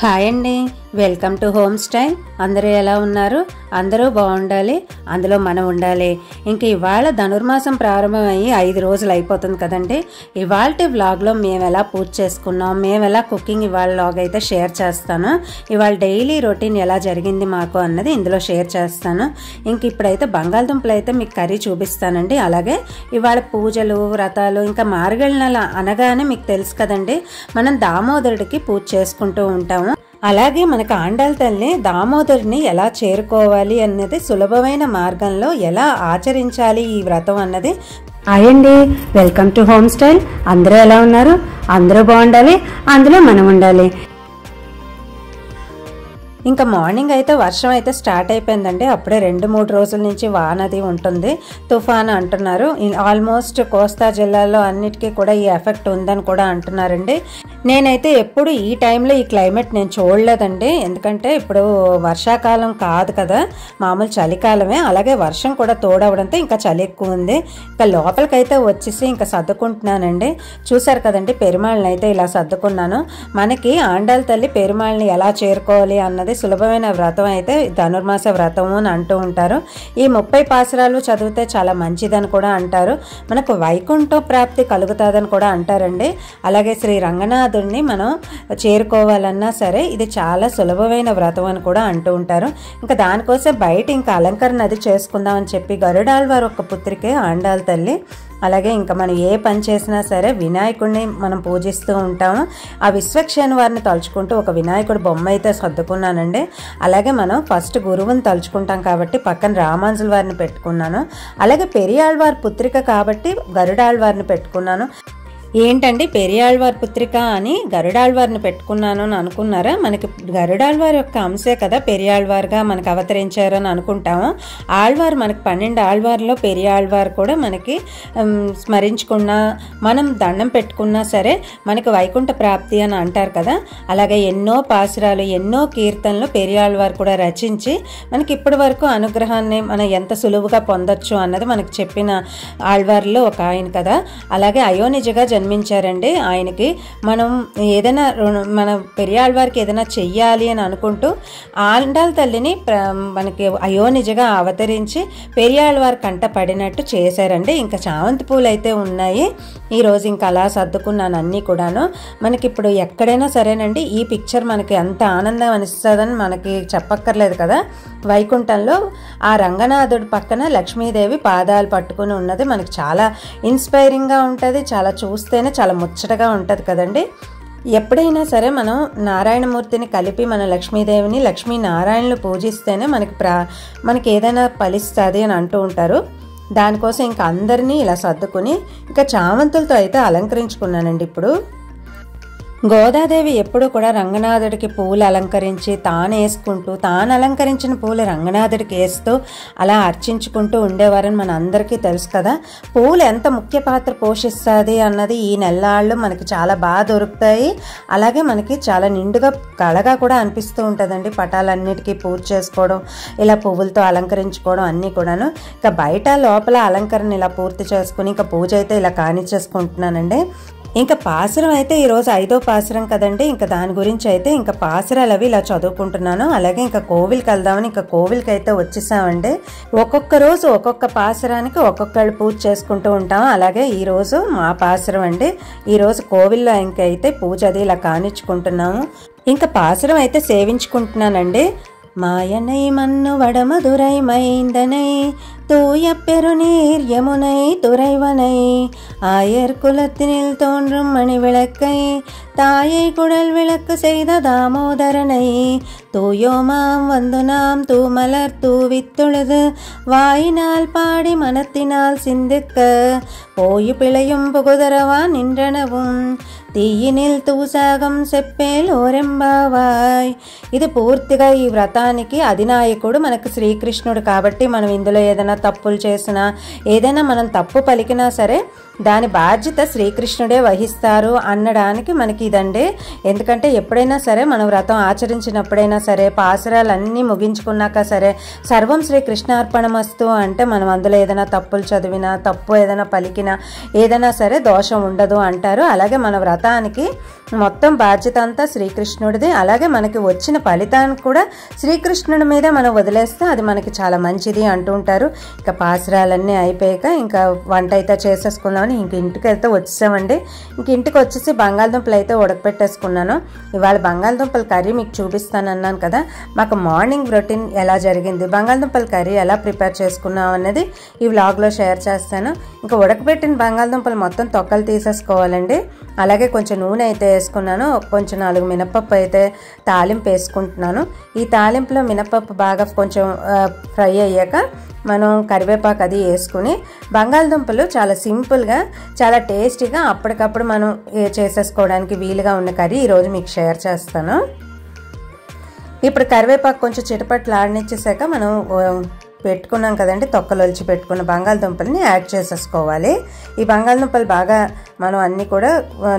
Hi అండి, welcome to home style. అందరూ ఎలా ఉన్నారు? అందరూ బాగుండాలి, అందులో మనం ఉండాలి. ఇంక ఇవాళ ధనుర్మాసం ప్రారంభమయ్యి 5 రోజులు అయిపోతుంది కదండి. ఇవాళ వ్లాగ్లో మేము ఎలా పూజ చేసుకున్నాం, మేము ఎలా కుకింగ్ ఇవాళ వ్లాగ్ అయితే షేర్ చేస్తాను. ఇవాళ డైలీ రొటీన్ ఎలా జరిగింది మాకు అన్నది ఇందులో షేర్ చేస్తాను. ఇంక ఇప్పుడైతే బంగాళదుంపలు అయితే మీకు కర్రీ చూపిస్తానండి. అలాగే ఇవాళ పూజలు, వ్రతాలు, ఇంకా మార్గళి నెల అనగానే మీకు తెలుసు కదండి, మనం దామోదరుడికి పూజ చేసుకుంటూ ఉంటాము. అలాగే మనకు ఆండాళ్ళ తల్లి దామోదరుని ఎలా చేరుకోవాలి అన్నది, సులభమైన మార్గంలో ఎలా ఆచరించాలి ఈ వ్రతం అన్నది. హాయ్ అండి, వెల్కమ్ టు హోమ్ స్టైల్. అందరూ ఎలా ఉన్నారు? అందరూ బాగుండాలి, అందులో మనం ఉండాలి. ఇంకా మార్నింగ్ అయితే వర్షం అయితే స్టార్ట్ అయిపోయిందండి. అప్పుడే 2-3 రోజుల నుంచి వానది ఉంటుంది, తుఫాను అంటున్నారు. ఆల్మోస్ట్ కోస్తా జిల్లాలో అన్నిటికీ కూడా ఈ ఎఫెక్ట్ ఉందని కూడా అంటున్నారండి. నేనైతే ఎప్పుడు ఈ టైంలో ఈ క్లైమేట్ నేను చూడలేదండి. ఎందుకంటే ఇప్పుడు వర్షాకాలం కాదు కదా, మామూలు చలికాలమే. అలాగే వర్షం కూడా తోడవడంతో ఇంకా చలి ఎక్కువ ఉంది. ఇంకా లోపలికైతే వచ్చేసి ఇంకా సర్దుకుంటున్నానండి. చూసారు కదండి, పెరుమాళ్ళని అయితే ఇలా సర్దుకున్నాను. మనకి ఆండాళ్ళ తల్లి పెరుమాళ్ళని ఎలా చేరుకోవాలి అన్నది సులభమైన వ్రతం అయితే ధనుర్మాస వ్రతము అని అంటూ ఉంటారు. ఈ 30 పాసురాలు చదివితే చాలా మంచిదని కూడా అంటారు. మనకు వైకుంఠ ప్రాప్తి కలుగుతుందని కూడా అంటారండి. అలాగే శ్రీ రంగనాథుడిని మనం చేరుకోవాలన్నా సరే ఇది చాలా సులభమైన వ్రతం అని కూడా అంటూ ఉంటారు. ఇంకా దానికోసం బయట ఇంకా అలంకరణ అది చేసుకుందామని చెప్పి గరుడాళ్వారు ఒక పుత్రికే ఆండాళ్ళ తల్లి. అలాగే ఇంకా మనం ఏ పని చేసినా సరే వినాయకుడిని మనం పూజిస్తూ ఉంటాము. ఆ విశ్వక్షేణ వారిని తలుచుకుంటూ ఒక వినాయకుడి బొమ్మ అయితే సర్దుకున్నానండి. అలాగే మనం ఫస్ట్ గురువుని తలుచుకుంటాం కాబట్టి పక్కన రామానుజుల వారిని పెట్టుకున్నాను. అలాగే పెరియాళ్వారి పుత్రిక కాబట్టి గరుడాళ్వారిని పెట్టుకున్నాను. ఏంటండి పెరియాళ్వారి పుత్రిక అని గరుడాళ్వారిని పెట్టుకున్నాను అని అనుకున్నారా? మనకి గరుడాళ్వారి యొక్క అంశే కదా పెరియాళ్వారుగా మనకు అవతరించారు అని అనుకుంటాము. ఆళ్వారు మనకి 12 ఆళ్వారులో పెరియాళ్వారు కూడా మనకి స్మరించుకున్నా, మనం దండం పెట్టుకున్నా సరే మనకి వైకుంఠ ప్రాప్తి అని అంటారు కదా. అలాగే ఎన్నో పాసురాలు, ఎన్నో కీర్తనలు పెరియాళ్వారు కూడా రచించి మనకి ఇప్పటి వరకు అనుగ్రహాన్ని మనం ఎంత సులువుగా పొందొచ్చు అన్నది మనకి చెప్పిన ఆళ్వారిలో ఒక ఆయన కదా. అలాగే అయోనిజగా జన్మించారండి. ఆయనకి మనం ఏదైనా మన పెరియాళ్వారికి ఏదైనా చెయ్యాలి అని అనుకుంటూ ఆండాళ్ళ తల్లిని మనకి అయోనిజగా అవతరించి పెరియాళ్వారి కంట పడినట్టు చేశారండి. ఇంకా చామంతి పూలు అయితే ఉన్నాయి. ఈరోజు ఇంకా అలా సర్దుకున్నాను అన్నీ కూడాను. మనకి ఇప్పుడు ఎక్కడైనా సరేనండి, ఈ పిక్చర్ మనకి ఎంత ఆనందం అనిస్తుందని మనకి చెప్పక్కర్లేదు కదా. వైకుంఠంలో ఆ రంగనాథుడి పక్కన లక్ష్మీదేవి పాదాలు పట్టుకుని ఉన్నది మనకి చాలా ఇన్స్పైరింగ్గా ఉంటుంది. చాలా చూస్తేనే చాలా ముచ్చటగా ఉంటుంది కదండి. ఎప్పుడైనా సరే మనం నారాయణమూర్తిని కలిపి మన లక్ష్మీదేవిని, లక్ష్మీనారాయణలు పూజిస్తేనే మనకి ఏదైనా ఫలిస్తుంది అని అంటూ ఉంటారు. దానికోసం ఇంకా అందరినీ ఇలా సర్దుకుని ఇంకా చామంతులతో అయితే అలంకరించుకున్నానండి. ఇప్పుడు గోదాదేవి ఎప్పుడు కూడా రంగనాథుడికి పూలు అలంకరించి తాను వేసుకుంటూ, తాను అలంకరించిన పూలు రంగనాథుడికి వేస్తూ అలా అర్చించుకుంటూ ఉండేవారని మన అందరికీ తెలుసు కదా. పూలు ఎంత ముఖ్య పాత్ర పోషిస్తుంది అన్నది ఈ నెల్లాళ్ళు మనకి చాలా బాగా దొరుకుతాయి. అలాగే మనకి చాలా నిండుగా కళగా కూడా అనిపిస్తూ ఉంటుందండి. పటాలన్నిటికీ పూజ చేసుకోవడం, ఇలా పువ్వులతో అలంకరించుకోవడం అన్నీ కూడాను. ఇంకా బయట లోపల అలంకరణ ఇలా పూర్తి చేసుకుని ఇంకా పూజ అయితే ఇలా కానిచ్చేసుకుంటున్నానండి. ఇంకా పాసురం అయితే ఈరోజు 5వ పాసురం కదండి. ఇంకా దాని గురించి అయితే ఇంకా పాసురాలు అవి ఇలా చదువుకుంటున్నాను. అలాగే ఇంకా కోవిల్కి వెళ్దామని ఇంకా కోవిల్కి అయితే వచ్చేసామండి. ఒక్కొక్క రోజు ఒక్కొక్క పాసురానికి ఒక్కొక్కళ్ళు పూజ చేసుకుంటూ ఉంటాం. అలాగే ఈరోజు మా పాసురం అండి. ఈరోజు కోవిల్లో ఇంకైతే పూజ అది ఇలా కానిచ్చుకుంటున్నాము. ఇంకా పాసురం అయితే సేవించుకుంటున్నానండి. மாயனை மண்ணு வடமதுரை மைந்தனை தூய பெருநீர் யமுனை துறைவனை ஆயர் குலத்தினில் தோன்றும் மணி விளக்கை தாயை குடல் விளக்கு செய்த தாமோதரனை தூயோமாம் வந்து நாம் தூமலர் தூவித்தொழுது வாயினால் பாடி மனத்தினால் சிந்திக்க போயு பிழையும் புகுதரவா நின்றனவும் తీయినిల్ తూసాగం చెప్పేల్ ఓరెంబావాయ్. ఇది పూర్తిగా ఈ వ్రతానికి అధినాయకుడు మనకు శ్రీకృష్ణుడు కాబట్టి మనం ఇందులో ఏదైనా తప్పులు చేసినా, ఏదైనా మనం తప్పు పలికినా సరే దాని బాధ్యత శ్రీకృష్ణుడే వహిస్తారు అనడానికి మనకి ఇదండి. ఎందుకంటే ఎప్పుడైనా సరే మనం వ్రతం ఆచరించినప్పుడైనా సరే, పాసురాలన్నీ ముగించుకున్నాక సరే సర్వం శ్రీకృష్ణార్పణమస్తు అంటే మనం అందులో ఏదైనా తప్పులు చదివినా, తప్పు ఏదైనా పలికినా ఏదైనా సరే దోషం ఉండదు అంటారు. అలాగే మన వ్రతానికి మొత్తం బాధ్యత అంతా శ్రీకృష్ణుడిది. అలాగే మనకి వచ్చిన ఫలితానికి కూడా శ్రీకృష్ణుడి మీదే మనం వదిలేస్తే అది మనకి చాలా మంచిది అంటూ ఉంటారు. ఇక పాసురాలన్నీ అయిపోయాక ఇంకా వంట అయితే చేసేసుకున్నామని ఇంక ఇంటికి అయితే వచ్చేసామండి. ఇంక ఇంటికి వచ్చేసి బంగాళదుంపలు అయితే ఉడకపెట్టేసుకున్నాను. ఇవాళ బంగాళదుంపల కర్రీ మీకు చూపిస్తాను అన్నాను కదా. మాకు మార్నింగ్ రొటీన్ ఎలా జరిగింది, బంగాళదుంపల కర్రీ ఎలా ప్రిపేర్ చేసుకున్నాం అన్నది ఈ వ్లాగ్లో షేర్ చేస్తాను. ఇంకా ఉడకబెట్టిన బంగాళదుంపలు మొత్తం తొక్కలు తీసేసుకోవాలండి. అలాగే కొంచెం నూనె అయితే వేసుకున్నాను. కొంచెం 4 మినపప్పు అయితే తాలింపు వేసుకుంటున్నాను. ఈ తాలింపులో మినపప్పు బాగా కొంచెం ఫ్రై అయ్యాక మనం కరివేపాకు అది వేసుకుని, బంగాళదుంపలు చాలా సింపుల్గా చాలా టేస్టీగా అప్పటికప్పుడు మనం చేసేసుకోవడానికి వీలుగా ఉన్న కర్రీ ఈరోజు మీకు షేర్ చేస్తాను. ఇప్పుడు కరివేపాకు కొంచెం చిటపట్లు ఆడనిచ్చేసాక మనం పెట్టుకున్నాం కదండి, తొక్కలు ఒలిచి పెట్టుకున్న బంగాళదుంపల్ని యాడ్ చేసేసుకోవాలి. ఈ బంగాళదుంపలు బాగా మనం అన్నీ కూడా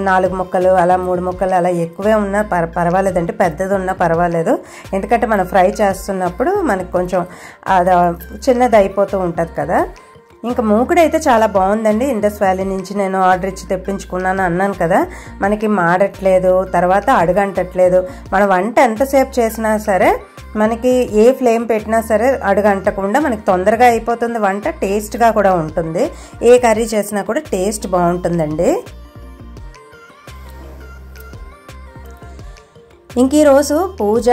4 ముక్కలు అలా 3 ముక్కలు అలా ఎక్కువే ఉన్నా పర్వాలేదండి, పెద్దది ఉన్నా పర్వాలేదు. ఎందుకంటే మనం ఫ్రై చేస్తున్నప్పుడు మనకు కొంచెం అది చిన్నది అయిపోతూ ఉంటుంది కదా. ఇంకా మూకుడు అయితే చాలా బాగుందండి. ఇండస్ వ్యాలీ నుంచి నేను ఆర్డర్ ఇచ్చి తెప్పించుకున్నాను అన్నాను కదా. మనకి మాడట్లేదు, తర్వాత అడుగంటట్లేదు. మన వంట ఎంతసేపు చేసినా సరే మనకి ఏ ఫ్లేమ్ పెట్టినా సరే అడుగంటకుండా మనకి తొందరగా అయిపోతుంది వంట, టేస్ట్గా కూడా ఉంటుంది. ఏ కర్రీ చేసినా కూడా టేస్ట్ బాగుంటుందండి. ఇంక ఈరోజు పూజ,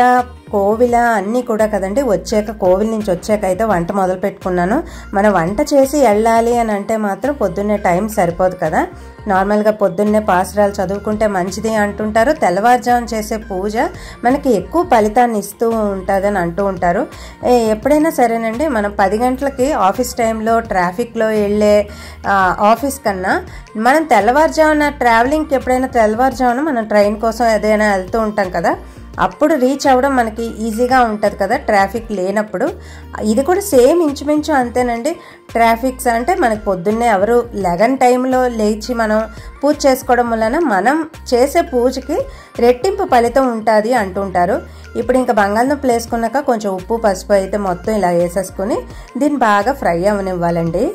కోవిల అన్నీ కూడా కదండి. వచ్చాక కోవిల నుంచి వచ్చాక అయితే వంట మొదలు పెట్టుకున్నాను. మనం వంట చేసి వెళ్ళాలి అని అంటే మాత్రం పొద్దున్నే టైం సరిపోదు కదా. నార్మల్గా పొద్దున్నే పాసురాలు చదువుకుంటే మంచిది అంటుంటారు. తెల్లవారుజామున చేసే పూజ మనకి ఎక్కువ ఫలితాన్ని ఇస్తూ ఉంటుందని అంటూ ఉంటారు. ఎప్పుడైనా సరేనండి, మనం 10 గంటలకి ఆఫీస్ టైంలో ట్రాఫిక్లో వెళ్ళే ఆఫీస్ కన్నా మనం తెల్లవారుజామున ట్రావెలింగ్కి ఎప్పుడైనా తెల్లవారుజామున మనం ట్రైన్ కోసం ఏదైనా వెళ్తూ ఉంటాం కదా, అప్పుడు రీచ్ అవ్వడం మనకి ఈజీగా ఉంటుంది కదా ట్రాఫిక్ లేనప్పుడు. ఇది కూడా సేమ్ ఇంచుమించు అంతేనండి. ట్రాఫిక్స్ అంటే మనకి పొద్దున్నే ఎవరు 11 టైంలో లేచి మనం పూజ చేసుకోవడం వలన మనం చేసే పూజకి రెట్టింపు ఫలితం ఉంటుంది అంటుంటారు. ఇప్పుడు ఇంకా బంగాళదుంపలు వేసుకున్నాక కొంచెం ఉప్పు, పసుపు అయితే మొత్తం ఇలా వేసేసుకుని దీన్ని బాగా ఫ్రై అవ్వనివ్వాలండి.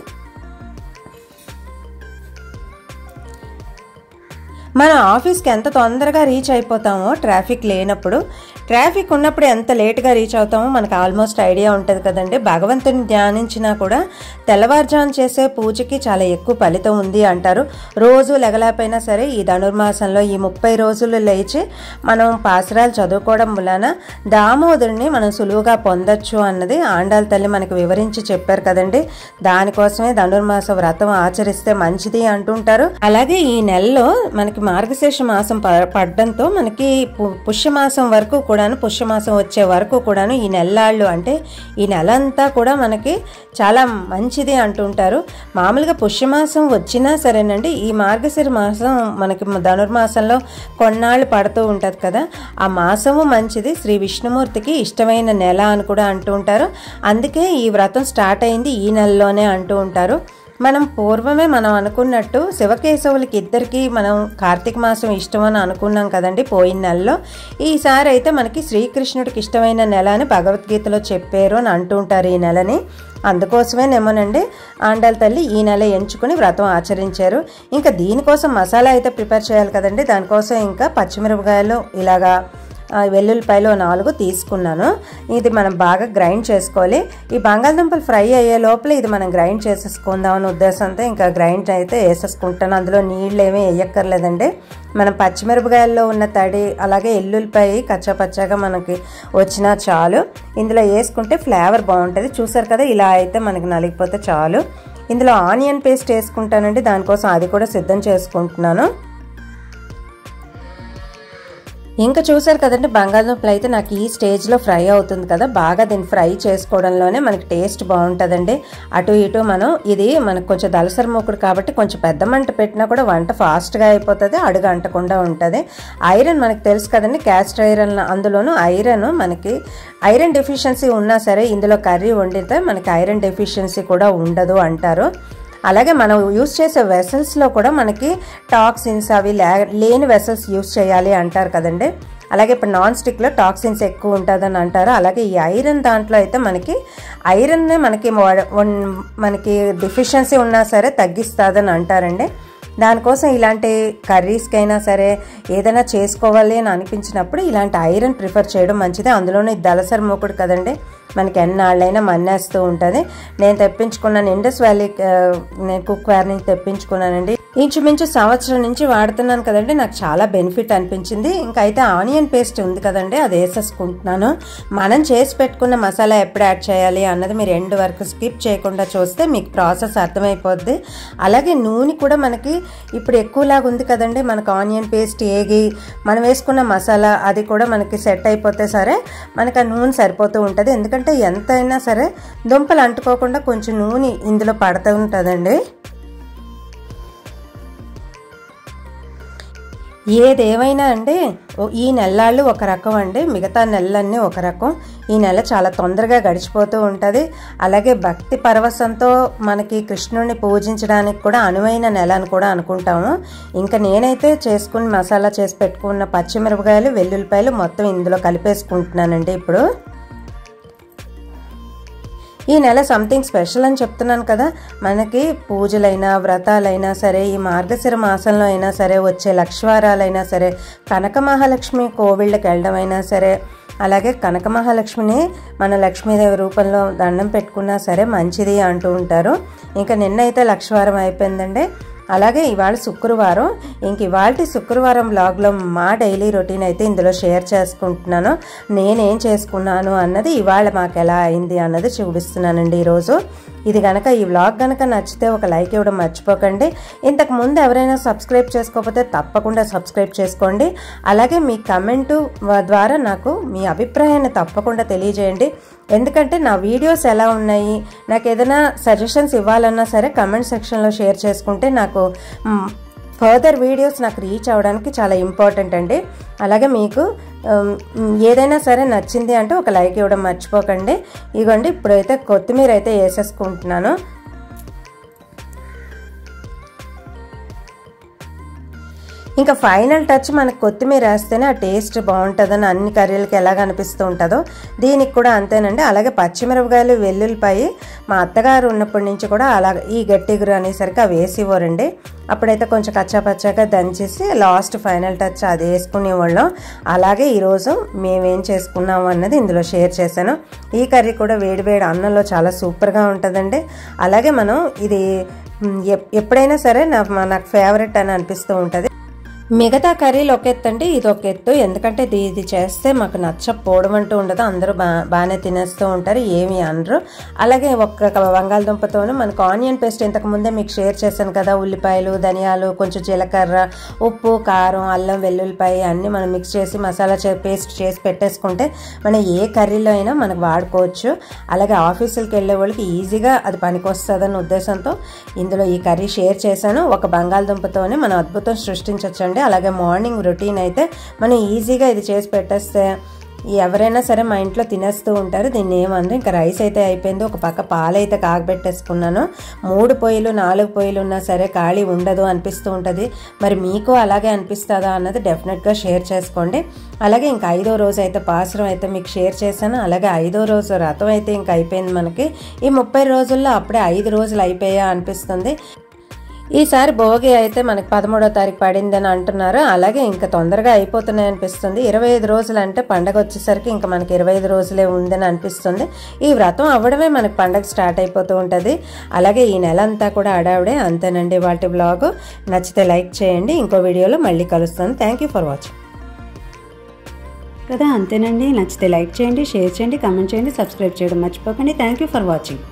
మన ఆఫీస్కి ఎంత తొందరగా రీచ్ అయిపోతామో ట్రాఫిక్ లేనప్పుడు, ట్రాఫిక్ ఉన్నప్పుడు ఎంత లేట్గా రీచ్ అవుతామో మనకు ఆల్మోస్ట్ ఐడియా ఉంటుంది కదండి. భగవంతుని ధ్యానించినా కూడా తెల్లవారుజామున చేసే పూజకి చాలా ఎక్కువ ఫలితం ఉంది అంటారు. రోజు లెగలేకపోయినా సరే ఈ ధనుర్మాసంలో ఈ 30 రోజులు లేచి మనం పాసురాలు చదువుకోవడం వలన దామోదరుని మనం సులువుగా పొందొచ్చు అన్నది ఆండాళ్ళ తల్లి మనకు వివరించి చెప్పారు కదండి. దానికోసమే ధనుర్మాస వ్రతం ఆచరిస్తే మంచిది అంటుంటారు. అలాగే ఈ నెలలో మనకి మార్గశీర్ష మాసం పడ్డంతో మనకి పుష్యమాసం వరకు కూడాను, పుష్యమాసం వచ్చే వరకు కూడాను ఈ నెల్లాళ్ళు అంటే ఈ నెలంతా కూడా మనకి చాలా మంచిది అంటుంటారు. మామూలుగా పుష్యమాసం వచ్చినా సరేనండి, ఈ మార్గశిర మాసం మనకి ధనుర్మాసంలో కొన్నాళ్ళు పడుతూ ఉంటుంది కదా, ఆ మాసము మంచిది, శ్రీ విష్ణుమూర్తికి ఇష్టమైన నెల అని కూడా అంటూ ఉంటారు. అందుకే ఈ వ్రతం స్టార్ట్ అయింది ఈ నెలలోనే అంటూ ఉంటారు. మనం పూర్వమే మనం అనుకున్నట్టు శివకేశవులకి ఇద్దరికి మనం కార్తీక మాసం ఇష్టమని అనుకున్నాం కదండి పోయిన నెలలో. ఈసారి అయితే మనకి శ్రీకృష్ణుడికి ఇష్టమైన నెల అని భగవద్గీతలో చెప్పారు అని అంటూ ఉంటారు ఈ నెలని. అందుకోసమేనేమోనండి ఆండాళ్ళ తల్లి ఈ నెల ఎంచుకుని వ్రతం ఆచరించారు. ఇంకా దీనికోసం మసాలా అయితే ప్రిపేర్ చేయాలి కదండి. దానికోసం ఇంకా పచ్చిమిరపకాయలు ఇలాగా వెల్లుల్లిపాయలు 4 తీసుకున్నాను. ఇది మనం బాగా గ్రైండ్ చేసుకోవాలి. ఈ బంగాళదుంపలు ఫ్రై అయ్యే లోపల ఇది మనం గ్రైండ్ చేసేసుకుందాం అనే ఉద్దేశంతో ఇంకా గ్రైండ్ అయితే వేసేసుకుంటాను. అందులో నీళ్ళు ఏమీ వేయక్కర్లేదండి. మనం పచ్చిమిరపకాయల్లో ఉన్న తడి అలాగే ఎల్లుల్లిపాయ కచ్చాపచ్చాగా మనకి వచ్చినా చాలు. ఇందులో వేసుకుంటే ఫ్లేవర్ బాగుంటుంది. చూసారు కదా, ఇలా అయితే మనకి నలిగిపోతే చాలు. ఇందులో ఆనియన్ పేస్ట్ వేసుకుంటానండి. దానికోసం అది కూడా సిద్ధం చేసుకుంటున్నాను. ఇంకా చూసారు కదండి, బంగాళదుంపలు అయితే నాకు ఈ స్టేజ్లో ఫ్రై అవుతుంది కదా, బాగా దీన్ని ఫ్రై చేసుకోవడంలోనే మనకి టేస్ట్ బాగుంటుందండి. అటు ఇటు ఇది మనకు కొంచెం దలసరి మూకుడు కాబట్టి కొంచెం పెద్ద మంట పెట్టినా కూడా వంట ఫాస్ట్గా అయిపోతుంది, అడుగు అంటకుండా ఉంటుంది. ఐరన్ మనకు తెలుసు కదండి, క్యాస్ట్ ఐరన్, అందులోనూ మనకి ఐరన్ డెఫిషియన్సీ ఉన్నా సరే ఇందులో కర్రీ వండితే మనకి ఐరన్ డెఫిషియన్సీ కూడా ఉండదు అంటారు. అలాగే మనం యూస్ చేసే వెసల్స్లో కూడా మనకి టాక్సిన్స్ అవి లేని వెసల్స్ యూస్ చేయాలి అంటారు కదండి. అలాగే ఇప్పుడు నాన్ స్టిక్లో టాక్సిన్స్ ఎక్కువ ఉంటుందని అంటారు. అలాగే ఈ ఐరన్ దాంట్లో అయితే మనకి ఐరన్నే మనకి డెఫిషియన్సీ ఉన్నా సరే తగ్గిస్తుందని అంటారండి. దానికోసం ఇలాంటి కర్రీస్కైనా సరే ఏదైనా చేసుకోవాలి అని అనిపించినప్పుడు ఇలాంటి ఐరన్ ప్రిఫర్ చేయడం మంచిది. అందులోనే దలసరి మూకుడు కదండి, మనకి ఎన్నాళ్ళైనా మన్నేస్తూ ఉంటుంది. నేను తెప్పించుకున్నాను, ఇండస్ వ్యాలీ నేను కుక్వేర్ నుంచి తెప్పించుకున్నానండి. ఇంచుమించు సంవత్సరం నుంచి వాడుతున్నాను కదండి, నాకు చాలా బెనిఫిట్ అనిపించింది. ఇంకా అయితే ఆనియన్ పేస్ట్ ఉంది కదండి, అది వేసేసుకుంటున్నాను. మనం చేసి పెట్టుకున్న మసాలా ఎప్పుడు యాడ్ చేయాలి అన్నది మీరు ఎండ్ వరకు స్కిప్ చేయకుండా చూస్తే మీకు ప్రాసెస్ అర్థమైపోద్ది. అలాగే నూనె కూడా మనకి ఇప్పుడు ఎక్కువలాగా ఉంది కదండి, మనకు ఆనియన్ పేస్ట్ ఏగి మనం వేసుకున్న మసాలా అది కూడా మనకి సెట్ అయిపోతే సరే మనకు ఆ నూనె సరిపోతూ ఉంటుంది. ఎందుకంటే ఎంతైనా సరే దుంపలు అంటుకోకుండా కొంచెం నూనె ఇందులో పడుతూ ఉంటుందండి. ఏదేమైనా అండి, ఈ నెలలు ఒక రకం అండి, మిగతా నెలలన్నీ ఒక రకం. ఈ నెల చాలా తొందరగా గడిచిపోతూ ఉంటుంది. అలాగే భక్తి పరవశంతో మనకి కృష్ణుడిని పూజించడానికి కూడా అనువైన నెల అని కూడా అనుకుంటాము. ఇంకా నేనైతే చేసుకుని మసాలా చేసి పెట్టుకున్న పచ్చిమిరపకాయలు, వెల్లుల్లిపాయలు మొత్తం ఇందులో కలిపేసుకుంటున్నానండి. ఇప్పుడు ఈ నెల సంథింగ్ స్పెషల్ అని చెప్తున్నాను కదా, మనకి పూజలైనా వ్రతాలైనా సరే, ఈ మార్గశిర మాసంలో అయినా సరే, వచ్చే లక్షవారాలైనా సరే, కనక మహాలక్ష్మి కోవిళ్ళకి వెళ్ళడం అయినా సరే, అలాగే కనక మహాలక్ష్మిని మన లక్ష్మీదేవి రూపంలో దండం పెట్టుకున్నా సరే మంచిది అంటూ ఉంటారు. ఇంకా నిన్నైతే లక్షవారం అయిపోయిందండి. అలాగే ఇవాళ శుక్రవారం. ఇంక ఇవాళ శుక్రవారం వ్లాగ్లో మా డైలీ రొటీన్ అయితే ఇందులో షేర్ చేసుకుంటున్నాను. నేనేం చేసుకున్నాను అన్నది, ఇవాళ మాకు ఎలా అయింది అన్నది చూపిస్తున్నానండి ఈరోజు. ఇది కనుక ఈ వ్లాగ్ కనుక నచ్చితే ఒక లైక్ ఇవ్వడం మర్చిపోకండి. ఇంతకు ముందు ఎవరైనా సబ్స్క్రైబ్ చేసుకోకపోతే తప్పకుండా సబ్స్క్రైబ్ చేసుకోండి. అలాగే మీ కమెంటు ద్వారా నాకు మీ అభిప్రాయాన్ని తప్పకుండా తెలియజేయండి. ఎందుకంటే నా వీడియోస్ ఎలా ఉన్నాయి, నాకు ఏదైనా సజెషన్స్ ఇవ్వాలన్నా సరే కమెంట్ సెక్షన్లో షేర్ చేసుకుంటే నాకు ఫర్దర్ వీడియోస్ నాకు రీచ్ అవ్వడానికి చాలా ఇంపార్టెంట్ అండి. అలాగే మీకు ఏదైనా సరే నచ్చింది అంటే ఒక లైక్ ఇవ్వడం మర్చిపోకండి. ఇదిగోండి, ఇప్పుడైతే కొత్తిమీర అయితే వేసేసుకుంటున్నాను. ఇంకా ఫైనల్ టచ్ మనకు కొత్తిమీర వేస్తేనే ఆ టేస్ట్ బాగుంటుందని అన్ని కర్రీలకి ఎలాగ అనిపిస్తూ ఉంటుందో దీనికి కూడా అంతేనండి. అలాగే పచ్చిమిరపకాయలు, వెల్లుల్లిపాయ మా అత్తగారు ఉన్నప్పటి నుంచి కూడా అలాగ ఈ గట్టిగురు అనేసరికి అవి వేసివ్వరండి. అప్పుడైతే కొంచెం కచ్చాపచ్చాగా దంచేసి లాస్ట్ ఫైనల్ టచ్ అది వేసుకునేవాళ్ళం. అలాగే ఈరోజు మేమేం చేసుకున్నాము అన్నది ఇందులో షేర్ చేశాను. ఈ కర్రీ కూడా వేడివేడి అన్నంలో చాలా సూపర్గా ఉంటుందండి. అలాగే మనం ఇది ఎప్పుడైనా సరే నాకు ఫేవరెట్ అని అనిపిస్తూ ఉంటుంది. మిగతా కర్రీలు ఒక ఎత్తు అండి, ఇది ఒక ఎత్తు. ఎందుకంటే ఇది చేస్తే మాకు నచ్చపోవడం అంటూ ఉండదు, అందరూ బాగానే తినేస్తూ ఉంటారు, ఏమి అనరు. అలాగే ఒక్క బంగాళదుంపతోనూ మనకు ఆనియన్ పేస్ట్ ఇంతకు ముందే మీకు షేర్ చేశాను కదా, ఉల్లిపాయలు, ధనియాలు, కొంచెం జీలకర్ర, ఉప్పు, కారం, అల్లం, వెల్లుల్లిపాయ అన్నీ మనం మిక్స్ చేసి మసాలా పేస్ట్ చేసి పెట్టేసుకుంటే మనం ఏ కర్రీలో అయినా మనకు వాడుకోవచ్చు. అలాగే ఆఫీసులకు వెళ్ళే వాళ్ళకి ఈజీగా అది పనికొస్తుందన్న ఉద్దేశంతో ఇందులో ఈ కర్రీ షేర్ చేశాను. ఒక బంగాళదుంపతోనే మనం అద్భుతం సృష్టించవచ్చండి. అలాగే మార్నింగ్ రొటీన్ అయితే మనం ఈజీగా ఇది చేసి పెట్టేస్తే ఎవరైనా సరే మా ఇంట్లో తినేస్తూ ఉంటారు. దీన్ని ఏమన్నారు, ఇంకా రైస్ అయితే అయిపోయింది. ఒక పక్క పాలైతే కాగబెట్టేసుకున్నాను. 3 పొయ్యిలు 4 పొయ్యిలు ఉన్నా సరే ఖాళీ ఉండదు అనిపిస్తూ ఉంటుంది. మరి మీకు అలాగే అనిపిస్తుందా అన్నది డెఫినెట్గా షేర్ చేసుకోండి. అలాగే ఇంకా 5వ రోజు అయితే పాసరం అయితే మీకు షేర్ చేశాను. అలాగే 5వ రోజు రథం అయితే ఇంకా అయిపోయింది. మనకి ఈ 30 రోజుల్లో అప్పుడే 5 రోజులు అయిపోయా అనిపిస్తుంది. ఈసారి భోగి అయితే మనకి 13వ తారీఖు పడిందని అంటున్నారు. అలాగే ఇంకా తొందరగా అయిపోతున్నాయి అనిపిస్తుంది. 25 రోజులు అంటే పండగ వచ్చేసరికి ఇంకా మనకి 25 రోజులే ఉందని అనిపిస్తుంది. ఈ వ్రతం అవ్వడమే మనకి పండగ స్టార్ట్ అయిపోతూ ఉంటుంది. అలాగే ఈ నెల అంతా కూడా అడావిడే. అంతేనండి వాటి బ్లాగ్. నచ్చితే లైక్ చేయండి. ఇంకో వీడియోలో మళ్ళీ కలుస్తాను. Thank you for watching. కదా, అంతేనండి. నచ్చితే లైక్ చేయండి, షేర్ చేయండి, కామెంట్ చేయండి, సబ్స్క్రైబ్ చేయడం మర్చిపోకండి. Thank you for watching.